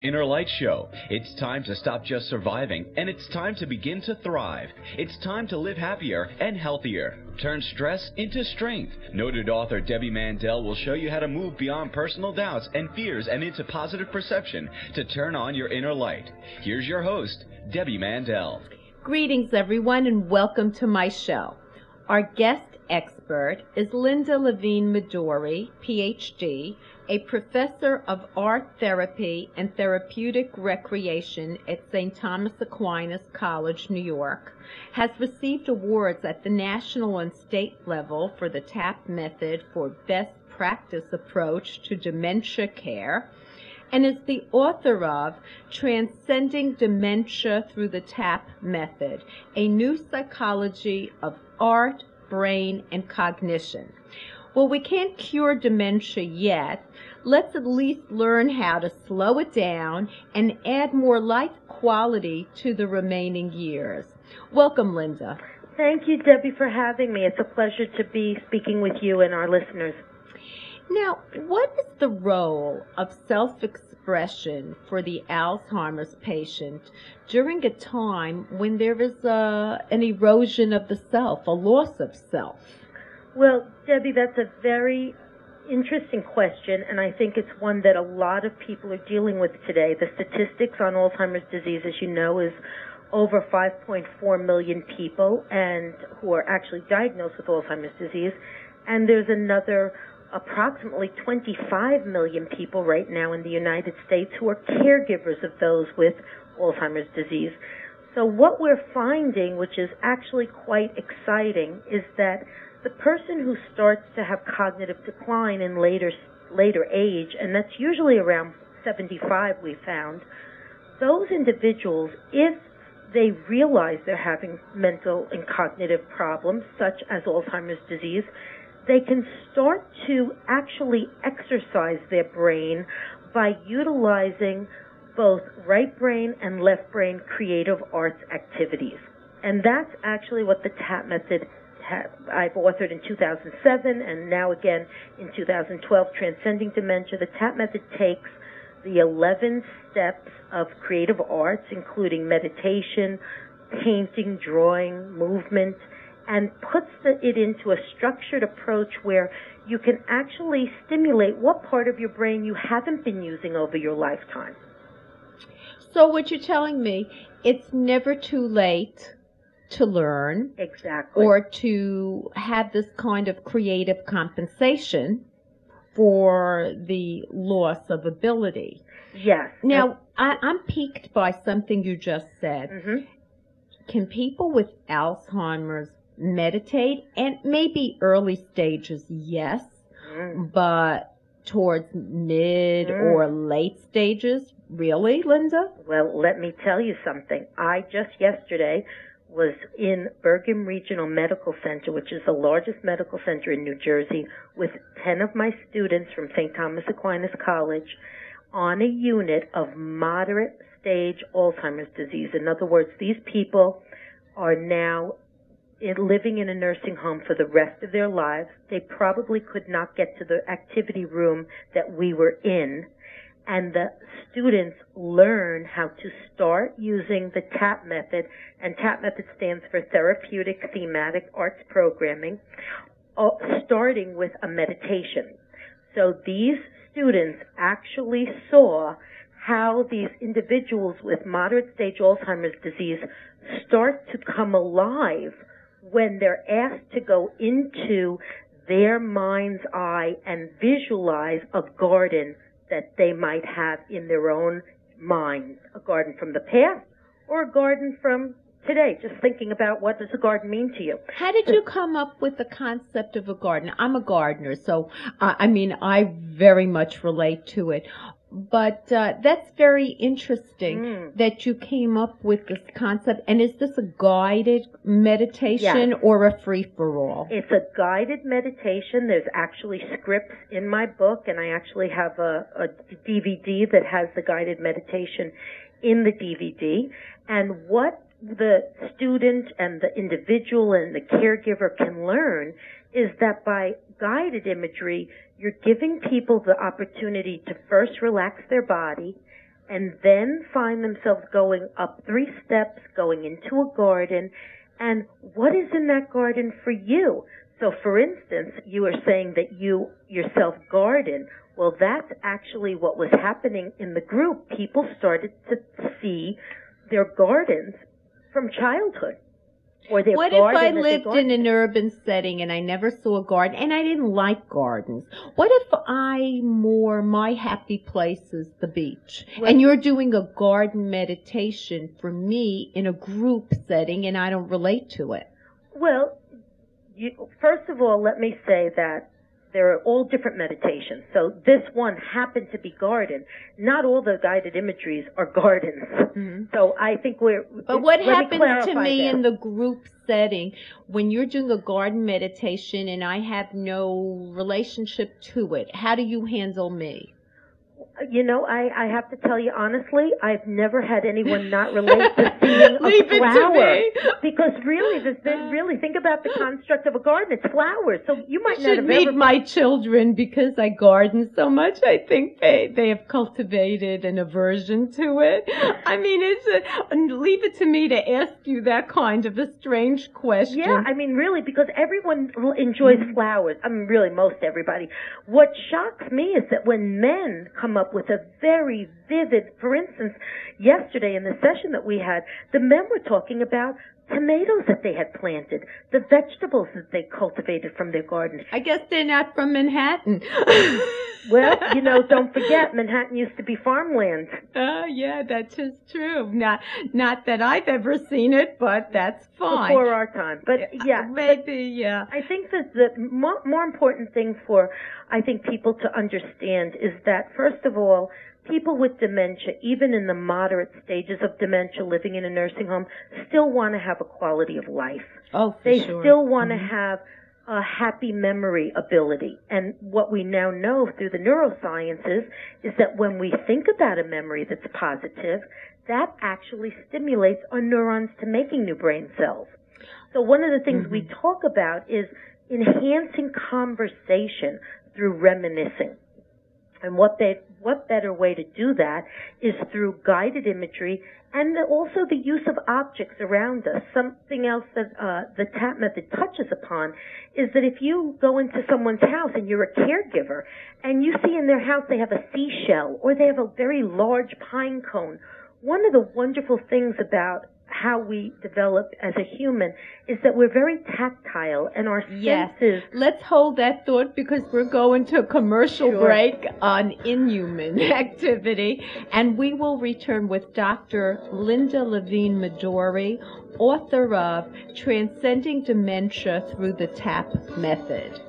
Inner Light Show. It's time to stop just surviving, and it's time to begin to thrive. It's time to live happier and healthier. Turn stress into strength. Noted author Debbie Mandel will show you how to move beyond personal doubts and fears and into positive perception to turn on your inner light. Here's your host, Debbie Mandel. Greetings, everyone, and welcome to my show. Our guest expert is Levine Madori, Ph.D., a professor of art therapy and therapeutic recreation at St. Thomas Aquinas College, New York, has received awards at the national and state level for the TTAP method for best practice approach to dementia care, and is the author of Transcending Dementia through the TTAP method, a new psychology of art, brain, and cognition. Well, we can't cure dementia yet. Let's at least learn how to slow it down and add more life quality to the remaining years. Welcome, Linda. Thank you, Debbie, for having me. It's a pleasure to be speaking with you and our listeners. Now, what is the role of self-expression for the Alzheimer's patient during a time when there is an erosion of the self, a loss of self? Well, Debbie, that's a very interesting question, and I think it's one that a lot of people are dealing with today. The statistics on Alzheimer's disease, as you know, is over 5.4 million people and who are actually diagnosed with Alzheimer's disease, and there's another approximately 25 million people right now in the United States who are caregivers of those with Alzheimer's disease. So what we're finding, which is actually quite exciting, is that the person who starts to have cognitive decline in later age, and that's usually around 75 we found, those individuals, if they realize they're having mental and cognitive problems, such as Alzheimer's disease, they can start to actually exercise their brain by utilizing both right brain and left brain creative arts activities. And that's actually what the TTAP method I've authored in 2007 and now again in 2012, Transcending Dementia. The TTAP method takes the 11 steps of creative arts, including meditation, painting, drawing, movement, and puts it into a structured approach where you can actually stimulate what part of your brain you haven't been using over your lifetime. So what you're telling me, it's never too late to learn. Exactly. Or to have this kind of creative compensation for the loss of ability. Yes. Now, I'm piqued by something you just said. Mm-hmm. Can people with Alzheimer's meditate? And maybe early stages, yes, but towards mid or late stages, really, Linda? Well, let me tell you something. I just yesterday was in Bergen Regional Medical Center, which is the largest medical center in New Jersey, with 10 of my students from St. Thomas Aquinas College on a unit of moderate stage Alzheimer's disease. In other words, these people are now living in a nursing home for the rest of their lives. They probably could not get to the activity room that we were in. And the students learn how to start using the TTAP method, and TTAP method stands for Therapeutic Thematic Arts Programming, starting with a meditation. So these students actually saw how these individuals with moderate stage Alzheimer's disease start to come alive when they're asked to go into their mind's eye and visualize a garden that they might have in their own minds, a garden from the past or a garden from today, just thinking about what does a garden mean to you. How did you come up with the concept of a garden? I'm a gardener, so I very much relate to it. But that's very interesting that you came up with this concept. And is this a guided meditation or a free-for-all? It's a guided meditation. There's actually scripts in my book, and I actually have a DVD that has the guided meditation in the DVD. And what the student and the individual and the caregiver can learn is that by guided imagery, you're giving people the opportunity to first relax their body and then find themselves going up 3 steps, going into a garden, and what is in that garden for you? So, for instance, you are saying that you yourself garden. Well, that's actually what was happening in the group. People started to see their gardens from childhood. Or their what if I lived in an urban setting and I never saw a garden and I didn't like gardens? What if my happy place is the beach and you're doing a garden meditation for me in a group setting and I don't relate to it? Well, first of all, let me say that there are all different meditations. So this one happened to be garden. Not all the guided imageries are gardens. Mm-hmm. So I think But what happens to me in the group setting when you're doing a garden meditation and I have no relationship to it? How do you handle me? You know, I have to tell you honestly, I've never had anyone not relate to seeing a flower. Because really, think about the construct of a garden. It's flowers. So you might not have meet my children because I garden so much. I think they have cultivated an aversion to it. I mean, leave it to me to ask you that kind of a strange question. Yeah, I mean, really, because everyone enjoys flowers. I mean, really, most everybody. What shocks me is that when men come up with a very vivid, for instance, yesterday in the session that we had, the men were talking about tomatoes that they had planted, the vegetables that they cultivated from their garden. I guess they're not from Manhattan. Well, you know, don't forget, Manhattan used to be farmland. Yeah, that's just true. Not that I've ever seen it, but that's fine. Before our time. But yeah. Maybe, yeah. I think that the more important thing for, I think, people to understand is that, first of all, people with dementia, even in the moderate stages of dementia, living in a nursing home, still want to have a quality of life. Oh, for They sure. still want to have a happy memory ability. And what we now know through the neurosciences is that when we think about a memory that's positive, that actually stimulates our neurons to making new brain cells. So one of the things we talk about is enhancing conversation through reminiscing. And what better way to do that is through guided imagery and also the use of objects around us. Something else that the TAP method touches upon is that if you go into someone's house and you're a caregiver and you see in their house they have a seashell or they have a very large pine cone, one of the wonderful things about how we develop as a human is that we're very tactile and our senses... Let's hold that thought because we're going to a commercial break on inhuman activity, and we will return with Dr. Linda Levine Madori, author of Transcending Dementia Through the TAP Method.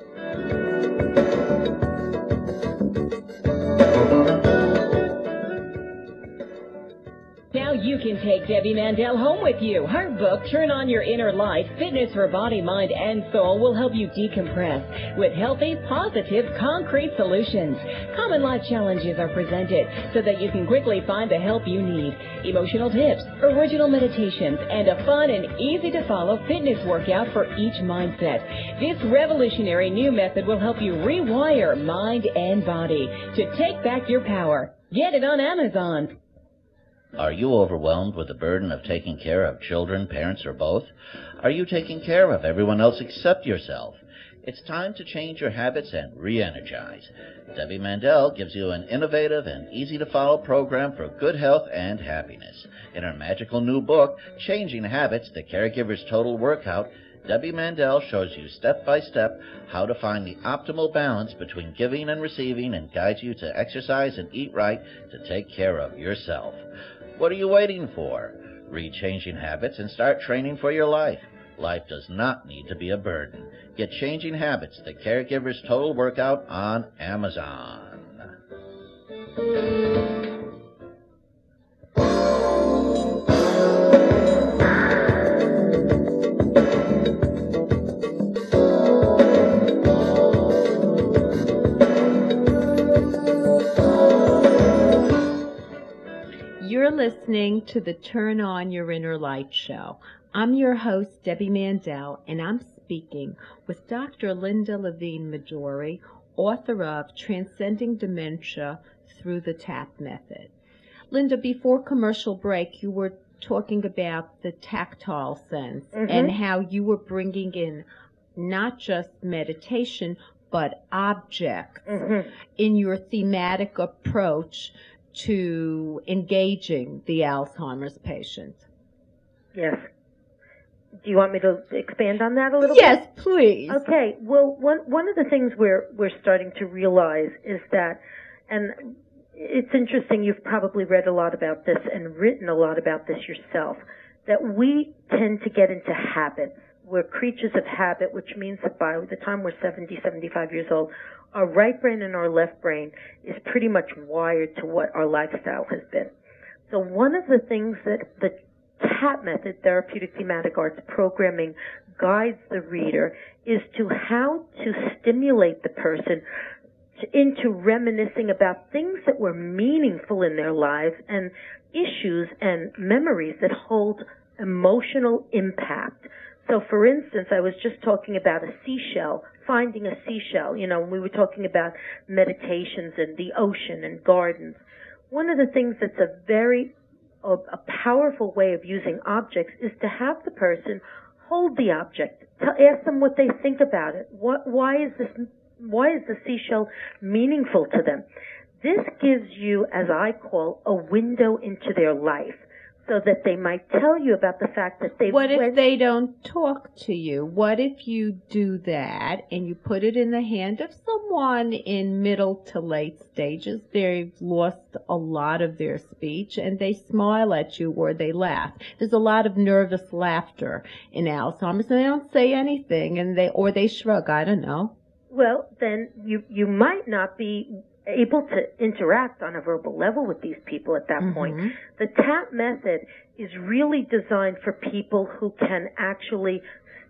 Now you can take Debbie Mandel home with you. Her book, Turn On Your Inner Life, Fitness for Body, Mind, and Soul, will help you decompress with healthy, positive, concrete solutions. Common life challenges are presented so that you can quickly find the help you need. Emotional tips, original meditations, and a fun and easy-to-follow fitness workout for each mindset. This revolutionary new method will help you rewire mind and body to take back your power. Get it on Amazon. Are you overwhelmed with the burden of taking care of children, parents, or both? Are you taking care of everyone else except yourself? It's time to change your habits and re-energize. Debbie Mandel gives you an innovative and easy-to-follow program for good health and happiness. In her magical new book, Changing Habits, The Caregiver's Total Workout, Debbie Mandel shows you step-by-step how to find the optimal balance between giving and receiving and guides you to exercise and eat right to take care of yourself. What are you waiting for? Read Changing Habits and start training for your life. Life does not need to be a burden. Get Changing Habits, The Caregiver's Total Workout on Amazon. You're listening to the Turn On Your Inner Light show. I'm your host, Debbie Mandel, and I'm speaking with Dr. Linda Levine Madori, author of Transcending Dementia Through the TAP Method. Linda, before commercial break, you were talking about the tactile sense and how you were bringing in not just meditation, but objects in your thematic approach to engaging the Alzheimer's patient. Yes. Do you want me to expand on that a little bit? Yes, please. Okay. Well, one of the things we're starting to realize is that, and it's interesting, you've probably read a lot about this and written a lot about this yourself, that we tend to get into habits. We're creatures of habit, which means that by the time we're 70, 75 years old, our right brain and our left brain is pretty much wired to what our lifestyle has been. So one of the things that the TAP method, therapeutic thematic arts programming, guides the reader is to how to stimulate the person into reminiscing about things that were meaningful in their lives and issues and memories that hold emotional impact. So, for instance, I was just talking about a seashell, finding a seashell. You know, when we were talking about meditations and the ocean and gardens. One of the things that's a powerful way of using objects is to have the person hold the object, to ask them what they think about it. Why is the seashell meaningful to them? This gives you, as I call, a window into their life, so that they might tell you about the fact that they... What if they don't talk to you? What if you do that and you put it in the hand of someone in middle to late stages? They've lost a lot of their speech and they smile at you or they laugh. There's a lot of nervous laughter in Alzheimer's and they don't say anything and they shrug. I don't know. Well, then you might not be able to interact on a verbal level with these people at that point. The TAP method is really designed for people who can actually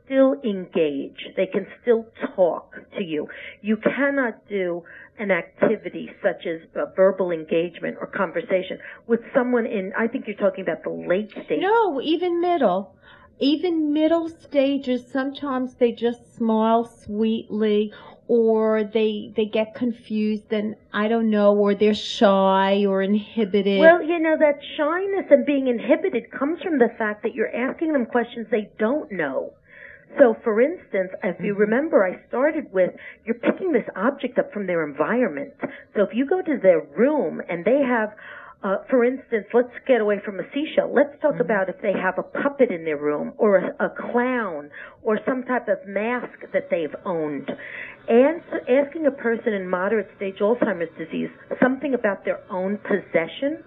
still engage. They can still talk to you. You cannot do an activity such as verbal engagement or conversation with someone in, I think you're talking about the late stage. No, even middle. Even middle stages, sometimes they just smile sweetly, or they get confused and I don't know, or they're shy or inhibited. Well, you know, that shyness and being inhibited comes from the fact that you're asking them questions they don't know. So, for instance, if you remember, I started with, you're picking this object up from their environment. So if you go to their room and they have, for instance, let's get away from a seashell. Let's talk about if they have a puppet in their room or a clown or some type of mask that they've owned. And asking a person in moderate stage Alzheimer's disease something about their own possession,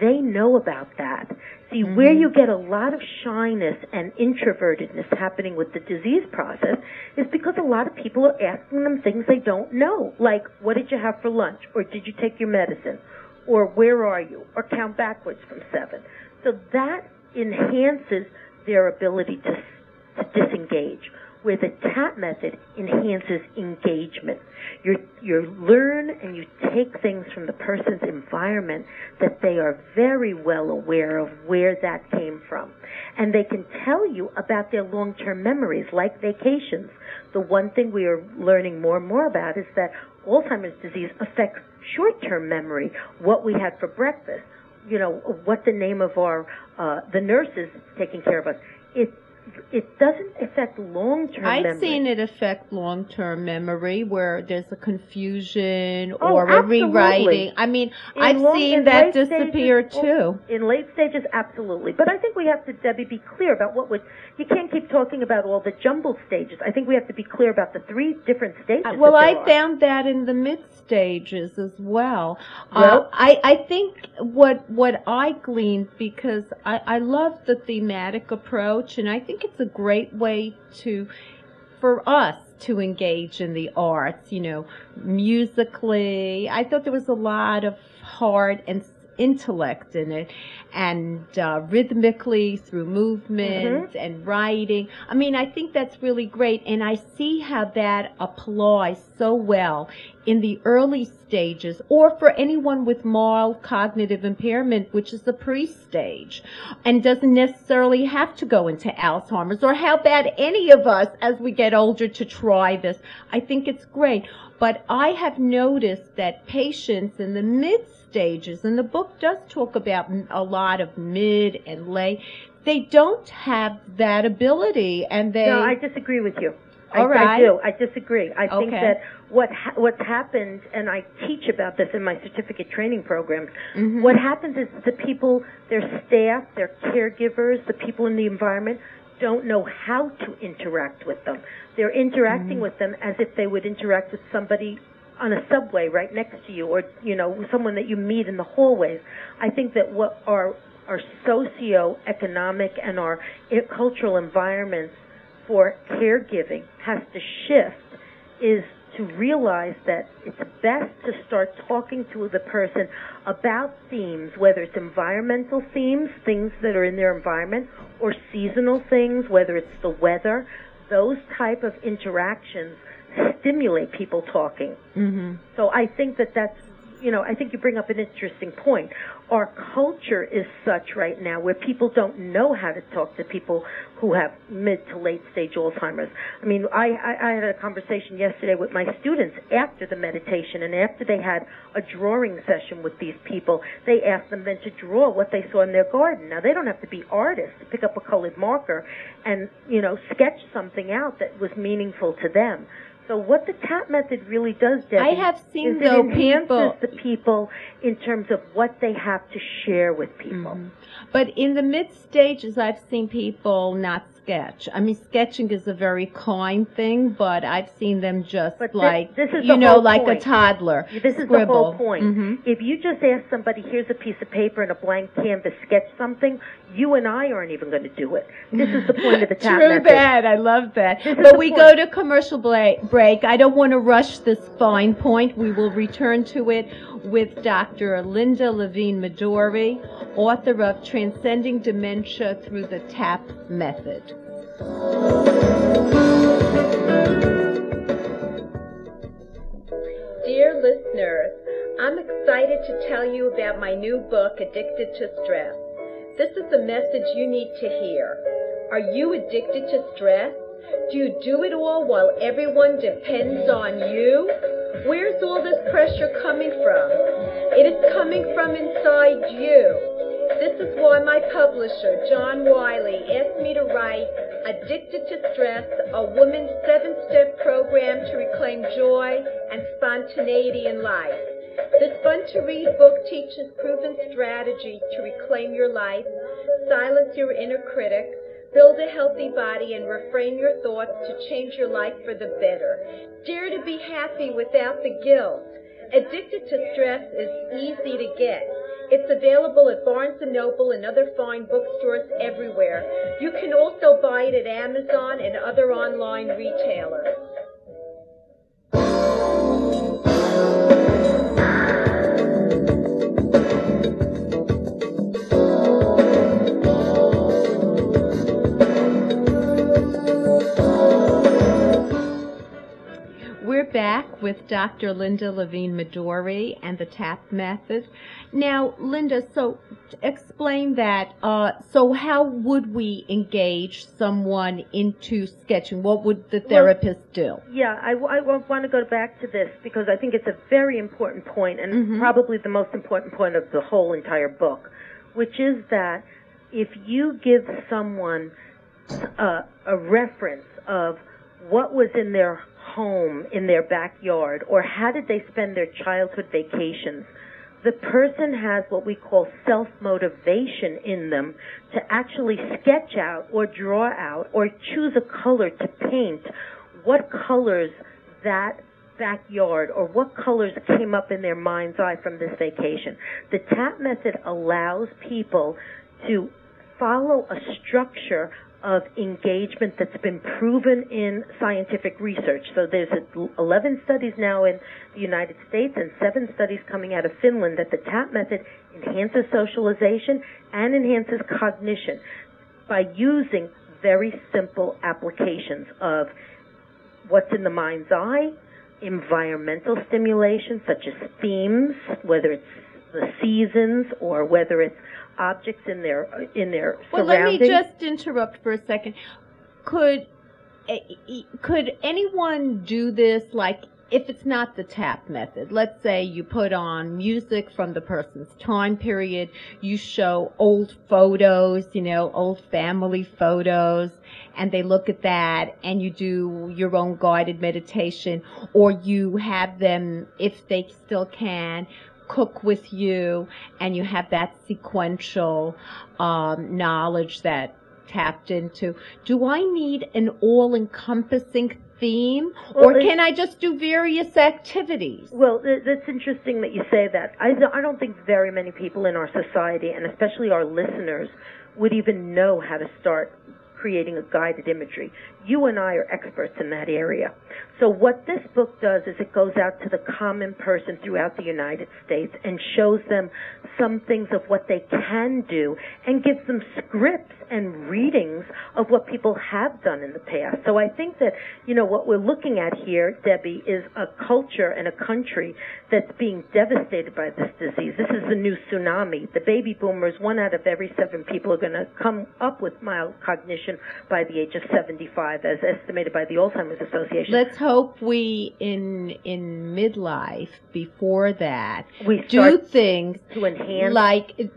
they know about that. See, where you get a lot of shyness and introvertedness happening with the disease process is because a lot of people are asking them things they don't know, like, what did you have for lunch? Or did you take your medicine? Or where are you? Or count backwards from 7. So that enhances their ability to disengage, where the TAP method enhances engagement. You learn and you take things from the person's environment that they are very well aware of where that came from. And they can tell you about their long-term memories, like vacations. The one thing we are learning more and more about is that Alzheimer's disease affects short-term memory, what we had for breakfast, you know, what the name of our, the nurses taking care of us. It doesn't affect long-term memory. I've seen it affect long-term memory where there's a confusion or a rewriting. I mean, I've seen that disappear too. In late stages, absolutely. But I think we have to, Debbie, be clear about you can't keep talking about all the jumbled stages. I think we have to be clear about the 3 different stages. Well, I found that in the mid-stages as well. I think what I gleaned, because I love the thematic approach, and I think it's a great way for us to engage in the arts, you know, musically. I thought there was a lot of heart and intellect in it, and rhythmically through movement and writing. I mean, I think that's really great, and I see how that applies so well in the early stages, or for anyone with mild cognitive impairment, which is the pre-stage, and doesn't necessarily have to go into Alzheimer's, or how bad any of us as we get older to try this. I think it's great. But I have noticed that patients in the mid-stage stages, and the book does talk about a lot of mid and late, they don't have that ability, and they... No, I disagree with you. All right. I do. I disagree. I think Okay. that what's happened, and I teach about this in my certificate training programs, Mm-hmm. what happens is the people, their staff, their caregivers, the people in the environment don't know how to interact with them. They're interacting with them as if they would interact with somebody on a subway right next to you, or, you know, someone that you meet in the hallways. I think that what our socio-economic and our cultural environments for caregiving has to shift is to realize that it's best to start talking to the person about themes, whether it's environmental themes, things that are in their environment, or seasonal things, whether it's the weather. Those type of interactions stimulate people talking. Mm-hmm. So I think that's, you know, I think you bring up an interesting point. Our culture is such right now where people don't know how to talk to people who have mid to late stage Alzheimer's. I mean, I had a conversation yesterday with my students after the meditation, and after they had a drawing session with these people, they asked them then to draw what they saw in their garden. Now, they don't have to be artists to pick up a colored marker and, you know, sketch something out that was meaningful to them. So what the TAP method really does, Debbie, I have seen, is though, it enhances the people in terms of what they have to share with people. Mm-hmm. But in the mid stages, I've seen people not sketch. I mean, sketching is a very kind thing, but I've seen them just But like, this is you the know, whole like point. a toddler. This is scribble. the whole point. Mm-hmm. If you just ask somebody, here's a piece of paper and a blank canvas, sketch something, you and I aren't even going to do it. This is the point of the TAP True method. that. I love that. This is But the we point. go to commercial break. I don't want to rush this fine point. We will return to it with Dr. Linda Levine Madori, author of Transcending Dementia Through the TAP Method. Dear listeners, I'm excited to tell you about my new book, Addicted to Stress. This is the message you need to hear. Are you addicted to stress? Do you do it all while everyone depends on you? Where's all this pressure coming from? It is coming from inside you. This is why my publisher, John Wiley, asked me to write Addicted to Stress, a woman's 7-step program to reclaim joy and spontaneity in life. This fun-to-read book teaches proven strategies to reclaim your life, silence your inner critic, build a healthy body, and reframe your thoughts to change your life for the better. Dare to be happy without the guilt. Addicted to Stress is easy to get. It's available at Barnes & Noble and other fine bookstores everywhere. You can also buy it at Amazon and other online retailers. We're back with Dr. Linda Levine Madori and the TAP method. Now, Linda, so explain that. So how would we engage someone into sketching? What would the therapist do? Yeah, I want to go back to this because I think it's a very important point, and probably the most important point of the whole entire book, which is that if you give someone a reference of what was in their home, in their backyard, or how did they spend their childhood vacations, the person has what we call self-motivation in them to actually sketch out or draw out or choose a color to paint what colors that backyard or what colors came up in their mind's eye from this vacation. The TAP method allows people to follow a structure of engagement that's been proven in scientific research. So there's 11 studies now in the United States and 7 studies coming out of Finland that the TAP method enhances socialization and enhances cognition by using very simple applications of what's in the mind's eye, environmental stimulation such as themes, whether it's the seasons or whether it's objects in their Well, surroundings. let me just interrupt for a second. Could anyone do this, like if it's not the TAP method, let's say you put on music from the person's time period, you show old photos, old family photos, and they look at that, and you do your own guided meditation, or you have them, if they still can, cook with you, and you have that sequential knowledge that tapped into. Do I need an all-encompassing theme, or can I just do various activities? Well, that's interesting that you say that. I don't think very many people in our society, and especially our listeners, would even know how to start creating a guided imagery. You and I are experts in that area. So what this book does is it goes out to the common person throughout the United States and shows them some things of what they can do and gives them scripts and readings of what people have done in the past. So I think that, what we're looking at here, Debbie, is a culture and a country that's being devastated by this disease. This is the new tsunami. The baby boomers, 1 out of every 7 people are going to come up with mild cognition by the age of 75, as estimated by the Alzheimer's Association. Let's hope we, in midlife, before that, we do things to enhance,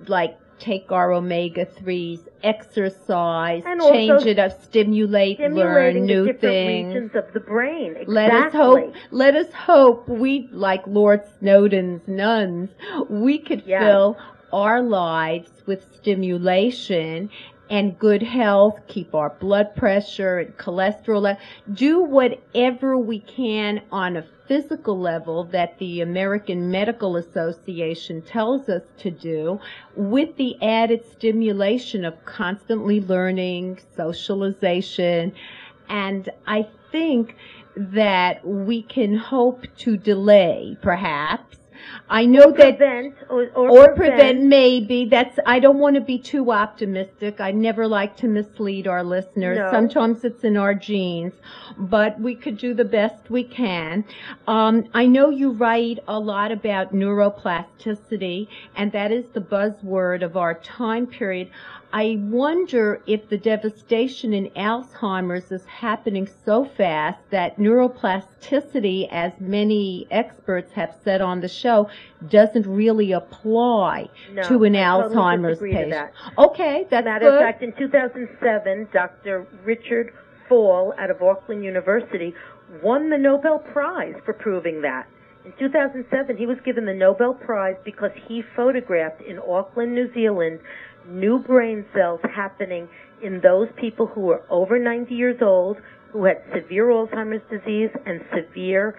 like take our omega-3s, exercise, and change it up, learn new different things. Regions of the brain. Exactly. Let us hope we, like Lord Snowden's nuns, we could fill our lives with stimulation and good health, keep our blood pressure and cholesterol, do whatever we can on a physical level that the American Medical Association tells us to do, with the added stimulation of constantly learning, socialization, and I think that we can hope to delay, perhaps. I know that prevent maybe. I don't want to be too optimistic. I never like to mislead our listeners. No. Sometimes it's in our genes, but we could do the best we can. I know you write a lot about neuroplasticity, and that is the buzzword of our time period. I wonder if the devastation in Alzheimer's is happening so fast that neuroplasticity, as many experts have said on the show, doesn't really apply to an Alzheimer's patient. Okay, that's Matter good. of fact, in 2007, Dr. Richard Fall out of Auckland University won the Nobel Prize for proving that. In 2007, he was given the Nobel Prize because he photographed in Auckland, New Zealand, new brain cells happening in those people who were over 90 years old, who had severe Alzheimer's disease and severe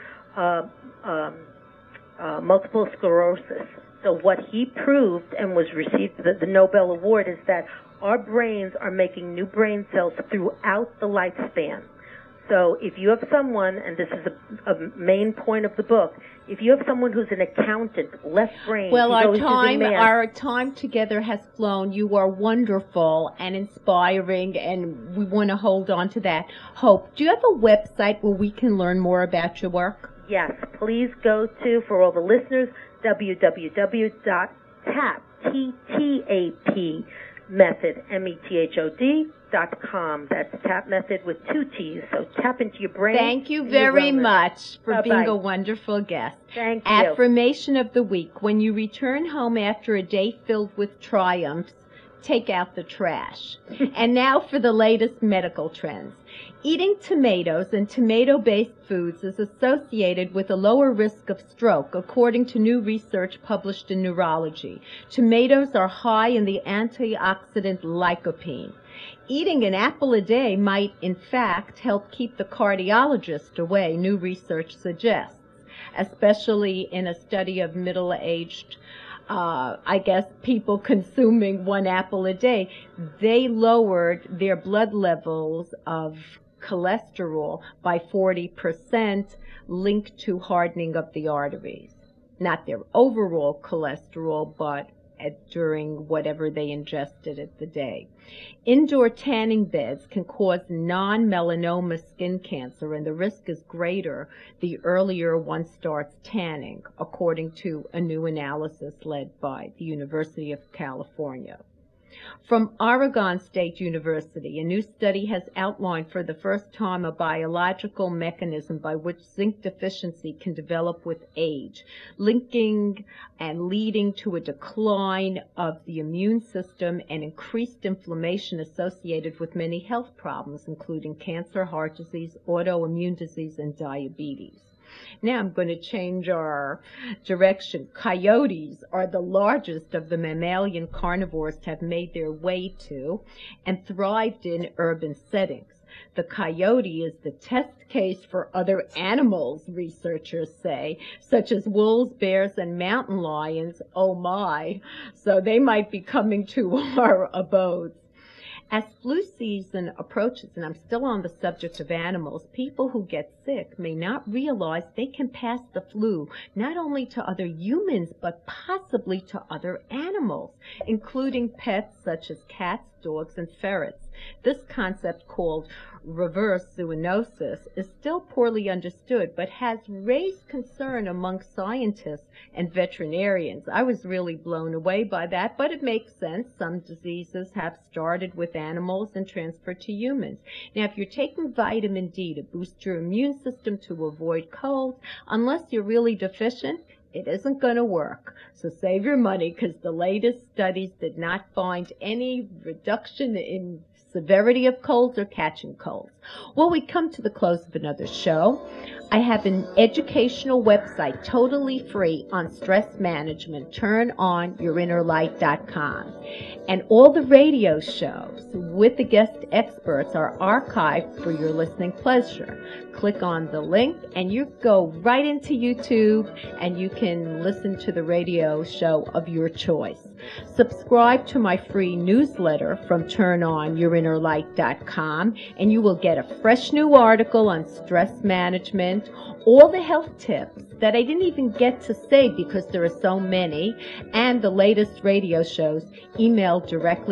multiple sclerosis. So what he proved and was received the Nobel Award is that our brains are making new brain cells throughout the lifespan. So if you have someone, and this is a main point of the book, if you have someone who's an accountant, left brain, well, our time together has flown. You are wonderful and inspiring, and we want to hold on to that hope. Do you have a website where we can learn more about your work? Yes, please go to, for all the listeners, www.TAP, T-T-A-P, method, method.com. That's TAP method with 2 T's. So tap into your brain. Thank you very much for being a wonderful guest. Thank you. Affirmation of the week. When you return home after a day filled with triumphs, take out the trash. And now for the latest medical trends. Eating tomatoes and tomato-based foods is associated with a lower risk of stroke, according to new research published in Neurology. Tomatoes are high in the antioxidant lycopene. Eating an apple a day might, in fact, help keep the cardiologist away, new research suggests, especially in a study of middle-aged people consuming 1 apple a day. They lowered their blood levels of cholesterol by 40%, linked to hardening of the arteries. Not their overall cholesterol, but during whatever they ingested at the day. Indoor tanning beds can cause non-melanoma skin cancer, and the risk is greater the earlier one starts tanning, according to a new analysis led by the University of California. From Oregon State University, a new study has outlined for the first time a biological mechanism by which zinc deficiency can develop with age, linking and leading to a decline of the immune system and increased inflammation associated with many health problems, including cancer, heart disease, autoimmune disease, and diabetes. Now I'm going to change our direction. Coyotes are the largest of the mammalian carnivores to have made their way to and thrived in urban settings. The coyote is the test case for other animals, researchers say, such as wolves, bears, and mountain lions. Oh my, so they might be coming to our abodes. As flu season approaches, and I'm still on the subject of animals, people who get sick may not realize they can pass the flu not only to other humans, but possibly to other animals, including pets such as cats, dogs, and ferrets. This concept, called reverse zoonosis, is still poorly understood, but has raised concern among scientists and veterinarians. I was really blown away by that, but it makes sense. Some diseases have started with animals and transferred to humans. Now, if you're taking vitamin D to boost your immune system to avoid colds, unless you're really deficient, it isn't going to work. So save your money, because the latest studies did not find any reduction in severity of colds or catching colds. Well, we come to the close of another show. I have an educational website totally free on stress management, turnonyourinnerlight.com. And all the radio shows with the guest experts are archived for your listening pleasure. Click on the link and you go right into YouTube and you can listen to the radio show of your choice. Subscribe to my free newsletter from turnonyourinnerlight.com and you will get a fresh new article on stress management, all the health tips that I didn't even get to say because there are so many, and the latest radio shows emailed directly